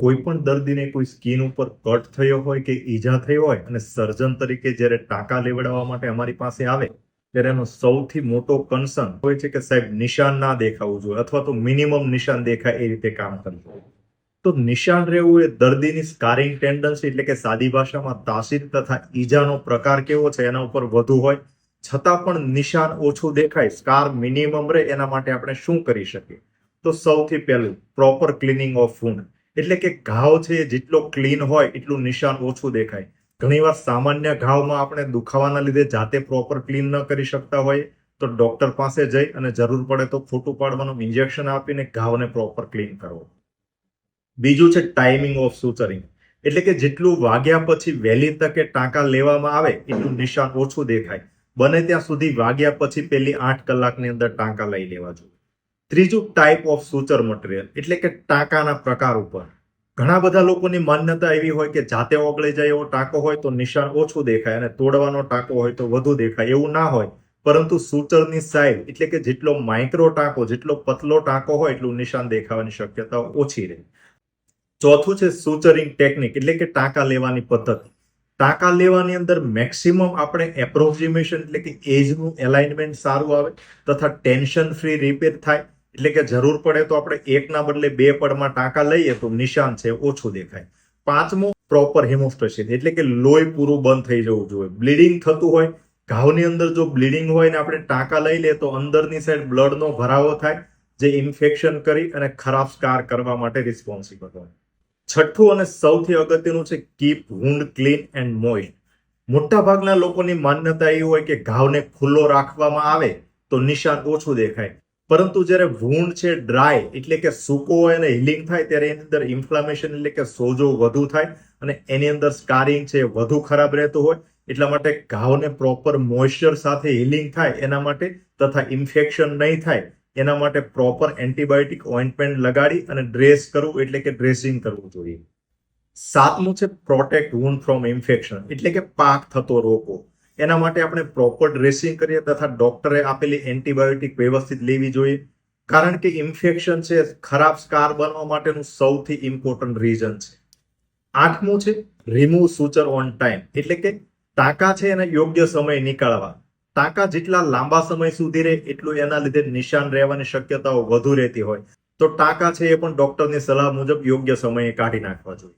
કોઈ પણ દર્દીને કોઈ સ્કિન ઉપર કટ થયો હોય કે ઈજા થઈ હોય અને સર્જન તરીકે જ્યારે ટાંકા લેવડાવવા માટે અમારી પાસે આવે ત્યારે એનો સૌથી મોટો કન્સર્ન હોય છે કે સાહેબ નિશાન ના દેખાવું જોઈએ અથવા તો મિનિમમ નિશાન દેખાય એ રીતે કામ કરવું. તો નિશાન રહેવું એ દર્દીની સ્કારિંગ ટેન્ડન્સી એટલે કે સાદી ભાષામાં તાસીર તથા ઈજાનો પ્રકાર કેવો છે એના ઉપર વધુ હોય છતાં પણ નિશાન ઓછું દેખાય, સ્કાર મિનિમમ રહે, એના માટે આપણે શું કરી શકીએ? તો સૌથી પહેલું પ્રોપર ક્લિનિંગ ઓફ વુન્ડ એટલે કે ઘાવ છે જેટલો ક્લીન હોય એટલું નિશાન ઓછું દેખાય. ઘણીવાર સામાન્ય ઘાવમાં આપણે દુખાવાના લીધે જાતે પ્રોપર ક્લીન ન કરી શકતા હોય તો ડોક્ટર પાસે જઈ અને જરૂર પડે તો ફોટું પાડવાનું ઇન્જેક્શન આપીને ઘાવને પ્રોપર ક્લીન કરવો. બીજું છે ટાઈમિંગ ઓફ સુચરિંગ એટલે કે જેટલું વાગ્યા પછી વહેલી તકે ટાંકા લેવામાં આવે એટલું નિશાન ઓછું દેખાય. બને ત્યાં સુધી વાગ્યા પછી પહેલી 8 કલાકની અંદર ટાંકા લઈ લેવા જોઈએ. ત્રીજું ટાઈપ ઓફ સુચર મટીરિયલ એટલે કે ટાંકાના પ્રકાર ઉપર. ઘણા બધા લોકોની માન્યતા એવી હોય કે જાતે ઓગળી જાય એવો ટાંકો હોય તો નિશાન ઓછું દેખાય અને તોડવાનો ટાંકો હોય તો વધુ દેખાય. એવું ના હોય, પરંતુ સુચરની સાઇઝ એટલે કે જેટલો માઇક્રો ટાંકો, જેટલો પતલો ટાંકો હોય એટલું નિશાન દેખાવાની શક્યતા ઓછી રહે. ચોથું છે સુચરિંગ ટેકનિક એટલે કે ટાંકા લેવાની પદ્ધતિ. ટાંકા લેવાની અંદર મેક્સિમમ આપણે એપ્રોક્સિમેશન એટલે કે એજનું એલાઇનમેન્ટ સારું આવે તથા ટેન્શન ફ્રી રિપેર થાય. એટલે કે જરૂર પડે તો આપણે એકના બદલે 2 પડમાં ટાંકા લઈએ તો નિશાન છે ઓછું દેખાય. પાંચમું પ્રોપર હિમોસ્ટેસિસ એટલે કે લોહી પૂરું બંધ થઈ જવું જોઈએ. બ્લીડિંગ થતું હોય, ઘાવની અંદર જો બ્લીડિંગ હોય ને આપણે ટાંકા લઈ લે તો અંદરની સાઈડ બ્લડનો ભરાવો થાય જે ઇન્ફેક્શન કરી અને ખરાબ સ્કાર કરવા માટે રિસ્પોન્સિબલ હોય. છઠ્ઠું અને સૌથી અગત્યનું છે keep wound clean and moist. મોટા ભાગના લોકોની માન્યતા એ હોય કે ઘાવને ખુલ્લો રાખવામાં આવે તો નિશાન ઓછું દેખાય, પરંતુ જ્યારે વુન્ડ છે ડ્રાય એટલે કે સૂકો હોય અને હિલિંગ થાય ત્યારે એની અંદર ઇન્ફ્લામેશન એટલે કે સોજો વધુ થાય અને એની અંદર સ્કારિંગ છે વધુ ખરાબ રહેતું હોય. એટલા માટે ઘાવને પ્રોપર મોઇશ્ચર સાથે હિલિંગ થાય એના માટે તથા ઇન્ફેક્શન નહીં થાય એના માટે પ્રોપર એન્ટીબાયોટિક ઓઇન્ટમેન્ટ લગાડી અને ડ્રેસ કરવું એટલે કે ડ્રેસિંગ કરવું જોઈએ. સાતમું છે પ્રોટેક્ટ વુન્ડ ફ્રોમ ઇન્ફેક્શન એટલે કે પાક થતો રોકવો. એના માટે આપણે પ્રોપર ડ્રેસિંગ કરીએ તથા ડોક્ટરે આપેલી એન્ટીબાયોટિક વ્યવસ્થિત લેવી જોઈએ, કારણ કે ઇન્ફેક્શન છે ખરાબ સ્કાર બનવા માટેનું સૌથી ઇમ્પોર્ટન્ટ રીઝન છે. આઠમું છે રિમૂવ સુચર ઓન ટાઈમ એટલે કે ટાંકા છે એને યોગ્ય સમય નીકાળવા. ટાંકા જેટલા લાંબા સમય સુધી રહે એટલું એના લીધે નિશાન રહેવાની શક્યતાઓ વધુ રહેતી હોય તો ટાંકા છે એ પણ ડોક્ટરની સલાહ મુજબ યોગ્ય સમયે કાઢી નાખવા જોઈએ.